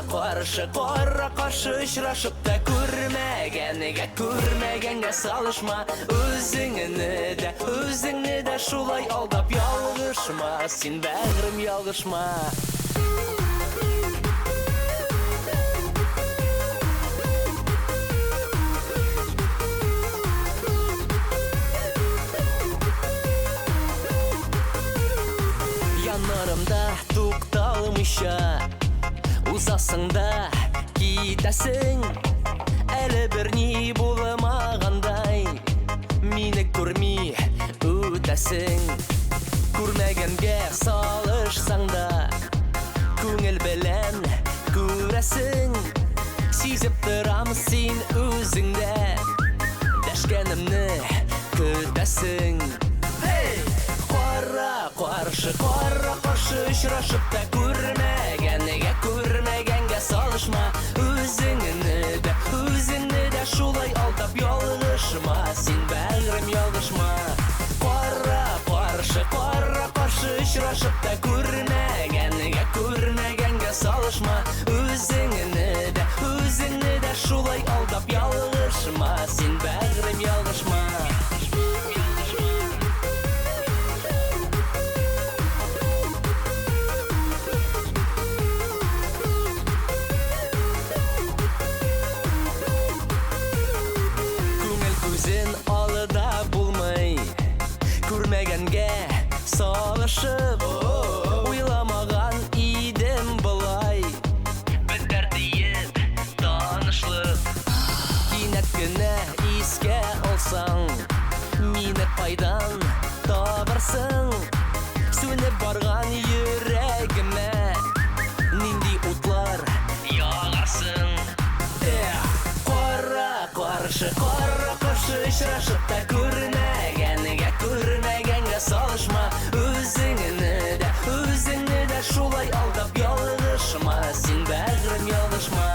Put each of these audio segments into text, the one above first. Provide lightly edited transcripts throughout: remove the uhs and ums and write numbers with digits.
Qora qarşı uçrashib da ko'rmaganga salishma. O'zingni de şulay aldap yalgışma. Sen bag'rim yalgışma. Yanlarımda to'xtalmışa uzasında gidasың. Әлі бір не болмағандай мені көрмей өтәсің. Көрмәгенге салышсаң да көңіл білән көрәсің. Сезіп тұрамын сен өзіңді, дәшкенімні күтәсің. Qora qarşı uçrashib da ko'rmaganga salishma. O'zingni de şulay aldap yalgışma. Sen bag'rim yalgışma. Qora qarşı uçrashib da ko'rmaganga salishma. O'zingni de şulay aldap yalgışma. Sen bag'rim yalgışma. Alda bulmay көрмәгәнгә салышып, уйламаган идем былай бетәр диеп танышлык. Кинәт кенә искә алсаң, мине пайдан табырсың. Сүнеп барган йөрәгемә нинди утлар ягарсың. Qora qarşı uçrashib da ko'rmaganga salishma. O'zingni de şulay aldap yalgışma. Sen bag'rim yalgışma.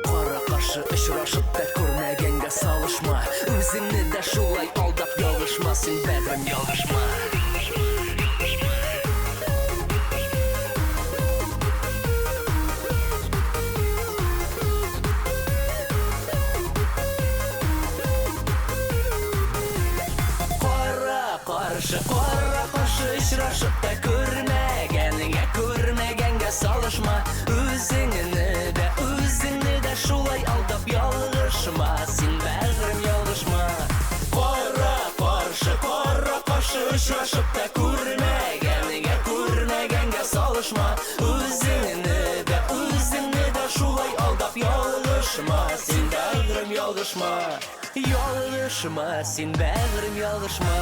Qora qarşı uçrashib da ko'rmaganga salishma. O'zingni de şulay aldap yalgışma. Sen bag'rim yalgışma. Qora qarşı uçrashib da ko'rmaganga salishma. O'zingni de şulay aldap yalgışma. Sen bag'rim yalgışma. Qora qarşı uçrashib da ko'rmaganga salishma. O'zingni de şulay aldap yalgışma. Sen bag'rim yalgışma. Sen bag'rim yalgışma.